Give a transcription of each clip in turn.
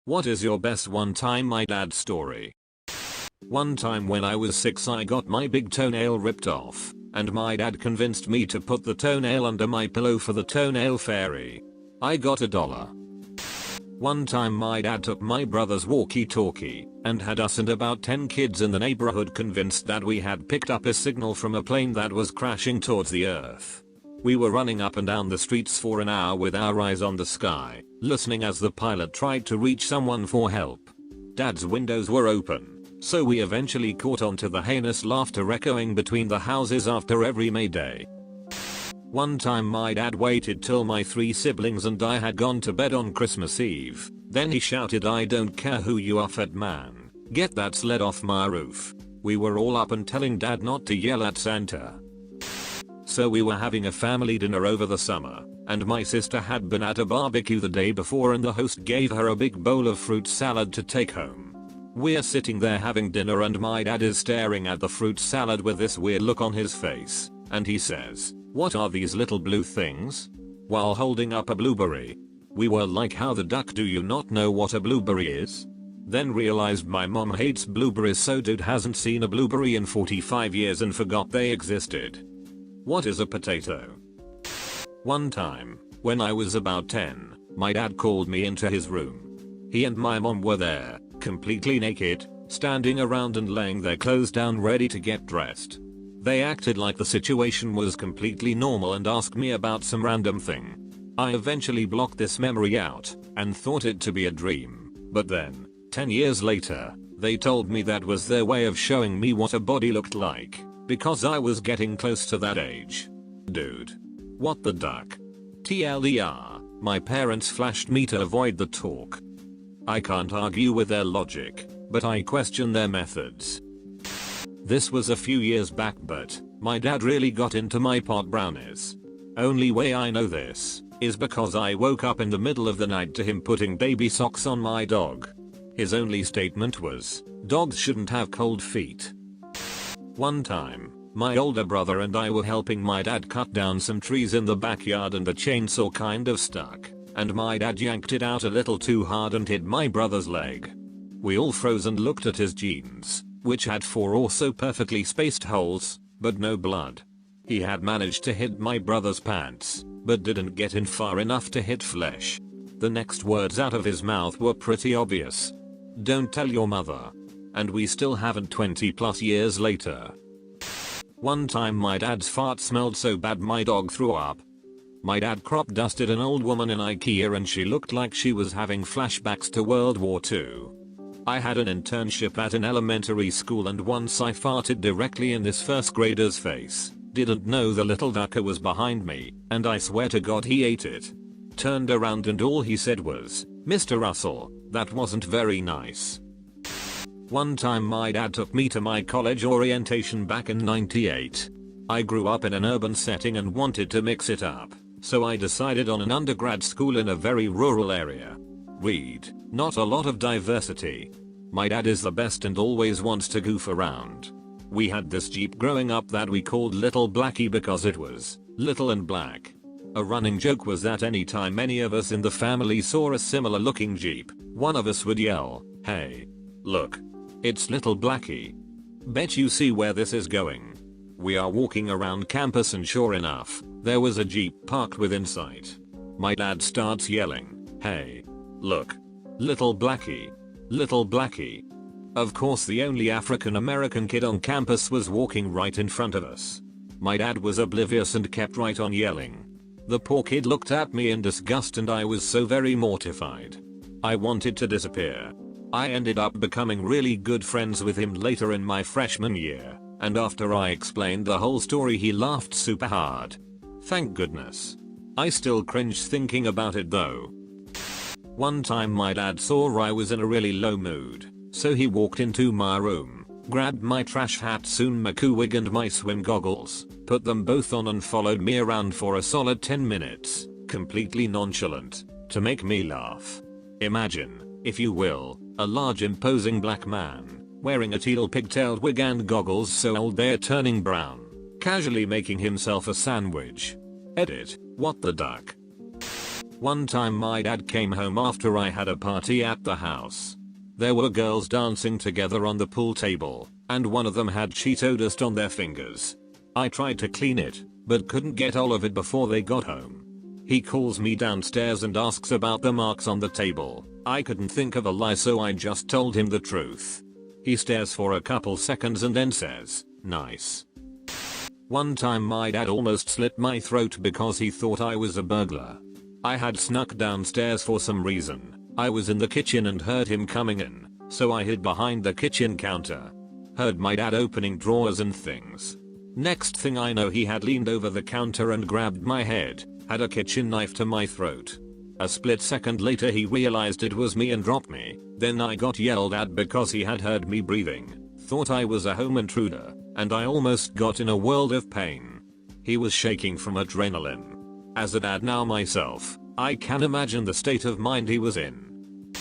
What is your best one time my dad story? One time when I was 6 I got my big toenail ripped off, and my dad convinced me to put the toenail under my pillow for the toenail fairy. I got $1. One time my dad took my brother's walkie-talkie and had us and about 10 kids in the neighborhood convinced that we had picked up a signal from a plane that was crashing towards the earth. We were running up and down the streets for an hour with our eyes on the sky, listening as the pilot tried to reach someone for help. Dad's windows were open, so we eventually caught on to the heinous laughter echoing between the houses after every Mayday. One time my dad waited till my 3 siblings and I had gone to bed on Christmas Eve. Then he shouted, "I don't care who you are, fat man. Get that sled off my roof." We were all up and telling dad not to yell at Santa. So we were having a family dinner over the summer, and my sister had been at a barbecue the day before and the host gave her a big bowl of fruit salad to take home. We're sitting there having dinner and my dad is staring at the fruit salad with this weird look on his face, and he says, "What are these little blue things?" while holding up a blueberry. We were like, "How the duck do you not know what a blueberry is?" Then realized my mom hates blueberries, so dude hasn't seen a blueberry in 45 years and forgot they existed. What is a potato? One time, when I was about 10, my dad called me into his room. He and my mom were there, completely naked, standing around and laying their clothes down ready to get dressed. They acted like the situation was completely normal and asked me about some random thing. I eventually blocked this memory out and thought it to be a dream, but then, 10 years later, they told me that was their way of showing me what a body looked like. Because I was getting close to that age. Dude. What the duck? TLDR, my parents flashed me to avoid the talk. I can't argue with their logic, but I question their methods. This was a few years back, but my dad really got into my pot brownies. Only way I know this is because I woke up in the middle of the night to him putting baby socks on my dog. His only statement was, "Dogs shouldn't have cold feet." One time, my older brother and I were helping my dad cut down some trees in the backyard and the chainsaw kind of stuck, and my dad yanked it out a little too hard and hit my brother's leg. We all froze and looked at his jeans, which had 4 or so perfectly spaced holes, but no blood. He had managed to hit my brother's pants, but didn't get in far enough to hit flesh. The next words out of his mouth were pretty obvious. "Don't tell your mother." And we still haven't 20+ years later. One time my dad's fart smelled so bad my dog threw up. My dad crop dusted an old woman in IKEA and she looked like she was having flashbacks to World War II. I had an internship at an elementary school and once I farted directly in this first grader's face. Didn't know the little ducker was behind me, and I swear to God he ate it. Turned around and all he said was, "Mr. Russell, that wasn't very nice." One time my dad took me to my college orientation back in '98. I grew up in an urban setting and wanted to mix it up, so I decided on an undergrad school in a very rural area. Read, not a lot of diversity. My dad is the best and always wants to goof around. We had this Jeep growing up that we called Little Blackie because it was little and black. A running joke was that anytime any of us in the family saw a similar looking Jeep, one of us would yell, "Hey, look. It's Little Blackie." Bet you see where this is going. We are walking around campus and sure enough, there was a Jeep parked within sight. My dad starts yelling, "Hey, look. Little Blackie. Little Blackie." Of course the only African American kid on campus was walking right in front of us. My dad was oblivious and kept right on yelling. The poor kid looked at me in disgust and I was so very mortified. I wanted to disappear. I ended up becoming really good friends with him later in my freshman year, and after I explained the whole story he laughed super hard. Thank goodness. I still cringe thinking about it though. One time my dad saw I was in a really low mood, so he walked into my room, grabbed my trash hat, soon Maku wig and my swim goggles, put them both on and followed me around for a solid 10 minutes, completely nonchalant, to make me laugh. Imagine, if you will, a large imposing black man, wearing a teal pigtailed wig and goggles so old they're turning brown, casually making himself a sandwich. Edit, what the duck. One time my dad came home after I had a party at the house. There were girls dancing together on the pool table, and one of them had Cheeto dust on their fingers. I tried to clean it, but couldn't get all of it before they got home. He calls me downstairs and asks about the marks on the table. I couldn't think of a lie, so I just told him the truth. He stares for a couple seconds and then says, "Nice." One time my dad almost slit my throat because he thought I was a burglar. I had snuck downstairs for some reason. I was in the kitchen and heard him coming in, so I hid behind the kitchen counter. Heard my dad opening drawers and things. Next thing I know, he had leaned over the counter and grabbed my head, had a kitchen knife to my throat. A split second later he realized it was me and dropped me. Then I got yelled at because he had heard me breathing, thought I was a home intruder, and I almost got in a world of pain. He was shaking from adrenaline. As a dad now myself, I can imagine the state of mind he was in.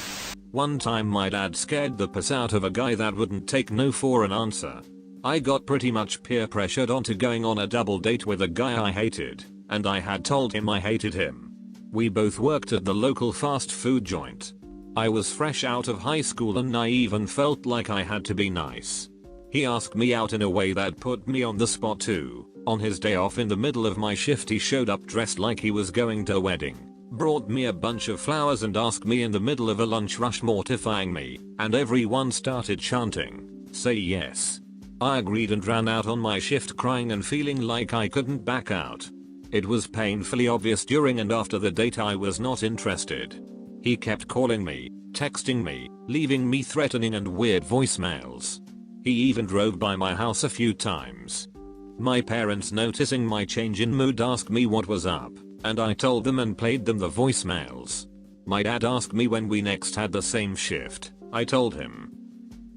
One time my dad scared the piss out of a guy that wouldn't take no for an answer. I got pretty much peer pressured onto going on a double date with a guy I hated, and I had told him I hated him. We both worked at the local fast food joint. I was fresh out of high school and naive and felt like I had to be nice. He asked me out in a way that put me on the spot too. On his day off in the middle of my shift he showed up dressed like he was going to a wedding. Brought me a bunch of flowers and asked me in the middle of a lunch rush, mortifying me, and everyone started chanting, "Say yes." I agreed and ran out on my shift crying and feeling like I couldn't back out. It was painfully obvious during and after the date I was not interested. He kept calling me, texting me, leaving me threatening and weird voicemails. He even drove by my house a few times. My parents, noticing my change in mood, asked me what was up, and I told them and played them the voicemails. My dad asked me when we next had the same shift. I told him.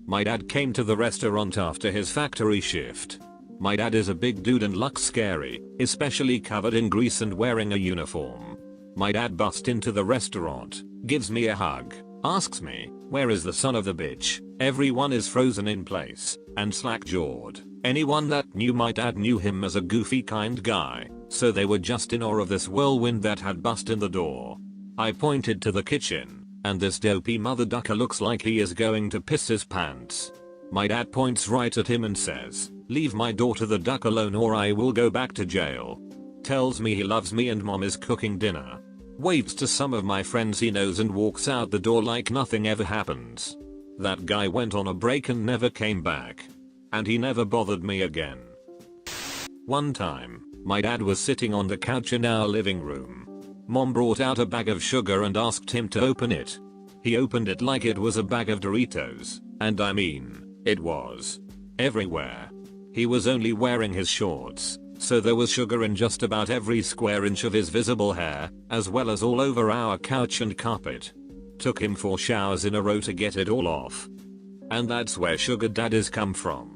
My dad came to the restaurant after his factory shift. My dad is a big dude and looks scary, especially covered in grease and wearing a uniform. My dad busts into the restaurant, gives me a hug, asks me, "Where is the son of the bitch?" Everyone is frozen in place and slack-jawed. Anyone that knew my dad knew him as a goofy kind guy, so they were just in awe of this whirlwind that had bust in the door. I pointed to the kitchen, and this dopey mother ducker looks like he is going to piss his pants. My dad points right at him and says, "Leave my daughter the duck alone or I will go back to jail." Tells me he loves me and mom is cooking dinner. Waves to some of my friends he knows and walks out the door like nothing ever happens. That guy went on a break and never came back. And he never bothered me again. One time, my dad was sitting on the couch in our living room. Mom brought out a bag of sugar and asked him to open it. He opened it like it was a bag of Doritos, and I mean, it was everywhere. He was only wearing his shorts, so there was sugar in just about every square inch of his visible hair, as well as all over our couch and carpet. Took him 4 showers in a row to get it all off. And that's where sugar daddies come from.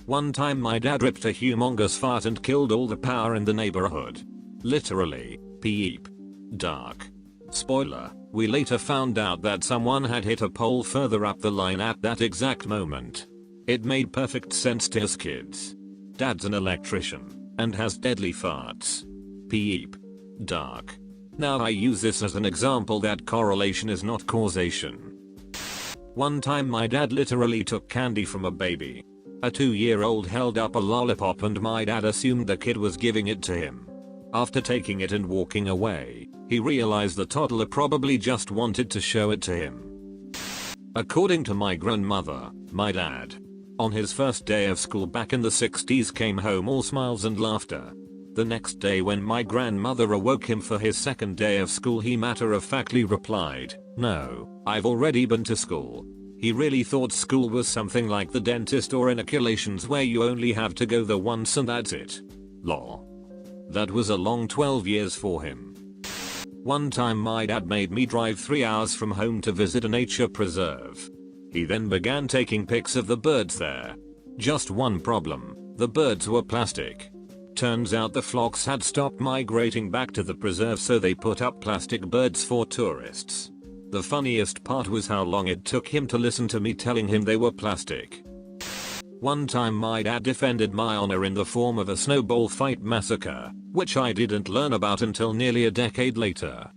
One time my dad ripped a humongous fart and killed all the power in the neighborhood. Literally. Peep. Dark. Spoiler, we later found out that someone had hit a pole further up the line at that exact moment. It made perfect sense to us kids. Dad's an electrician and has deadly farts. Peep. Dark. Now I use this as an example that correlation is not causation. One time my dad literally took candy from a baby. A 2-year-old held up a lollipop and my dad assumed the kid was giving it to him. After taking it and walking away, he realized the toddler probably just wanted to show it to him. According to my grandmother, my dad, on his first day of school back in the 60s, came home all smiles and laughter. The next day when my grandmother awoke him for his second day of school, he matter-of-factly replied, "No, I've already been to school." He really thought school was something like the dentist or inoculations where you only have to go the once and that's it. Lol. That was a long 12 years for him. One time my dad made me drive 3 hours from home to visit a nature preserve. He then began taking pics of the birds there. Just one problem, the birds were plastic. Turns out the flocks had stopped migrating back to the preserve, so they put up plastic birds for tourists. The funniest part was how long it took him to listen to me telling him they were plastic. One time my dad defended my honor in the form of a snowball fight massacre, which I didn't learn about until nearly a decade later.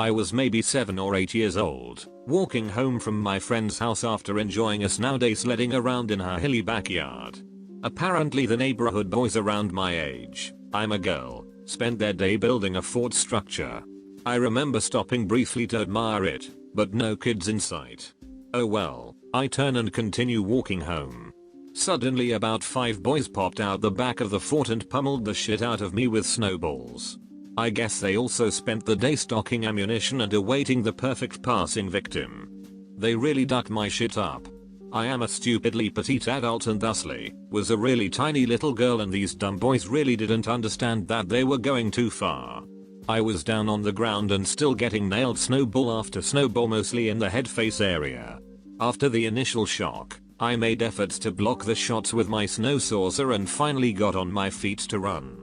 I was maybe 7 or 8 years old, walking home from my friend's house after enjoying a snow day sledding around in her hilly backyard. Apparently the neighborhood boys around my age, I'm a girl, spent their day building a fort structure. I remember stopping briefly to admire it, but no kids in sight. Oh well, I turn and continue walking home. Suddenly about 5 boys popped out the back of the fort and pummeled the shit out of me with snowballs. I guess they also spent the day stocking ammunition and awaiting the perfect passing victim. They really ducked my shit up. I am a stupidly petite adult and thusly was a really tiny little girl, and these dumb boys really didn't understand that they were going too far. I was down on the ground and still getting nailed snowball after snowball, mostly in the head face area. After the initial shock, I made efforts to block the shots with my snow saucer and finally got on my feet to run.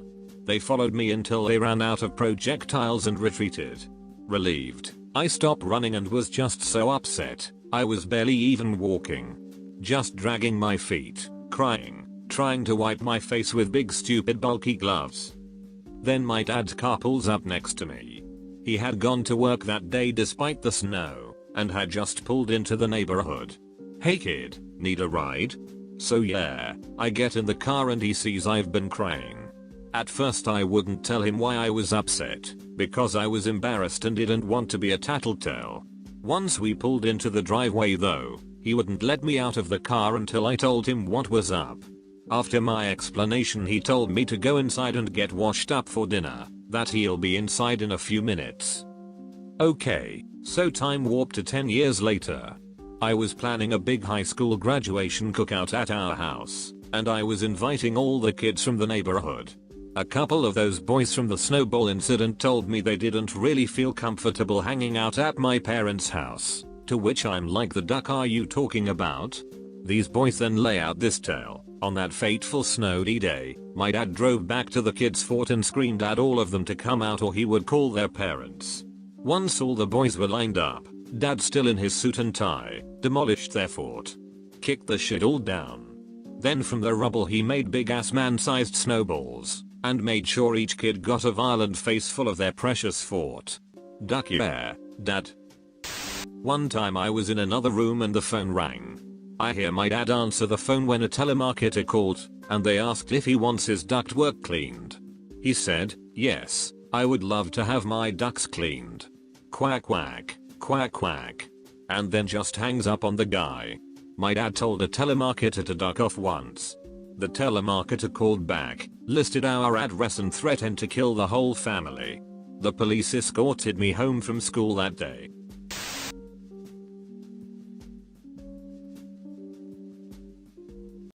They followed me until they ran out of projectiles and retreated. Relieved, I stopped running and was just so upset, I was barely even walking. Just dragging my feet, crying, trying to wipe my face with big stupid bulky gloves. Then my dad's car pulls up next to me. He had gone to work that day despite the snow, and had just pulled into the neighborhood. "Hey kid, need a ride?" So yeah, I get in the car and he sees I've been crying. At first I wouldn't tell him why I was upset, because I was embarrassed and didn't want to be a tattletale. Once we pulled into the driveway though, he wouldn't let me out of the car until I told him what was up. After my explanation he told me to go inside and get washed up for dinner, that he'll be inside in a few minutes. Okay, so time warp to 10 years later. I was planning a big high school graduation cookout at our house, and I was inviting all the kids from the neighborhood. A couple of those boys from the snowball incident told me they didn't really feel comfortable hanging out at my parents' house, to which I'm like, the duck are you talking about? These boys then lay out this tale. On that fateful snowy day, my dad drove back to the kids' fort and screamed at all of them to come out or he would call their parents. Once all the boys were lined up, Dad, still in his suit and tie, demolished their fort. Kicked the shit all down. Then from the rubble he made big ass man-sized snowballs, and made sure each kid got a violent face full of their precious fort. Duck yeah, Dad. One time I was in another room and the phone rang. I hear my dad answer the phone when a telemarketer called, and they asked if he wants his ductwork cleaned. He said, "Yes, I would love to have my ducts cleaned." Quack quack, quack quack. And then just hangs up on the guy. My dad told a telemarketer to duck off once. The telemarketer called back, listed our address and threatened to kill the whole family. The police escorted me home from school that day.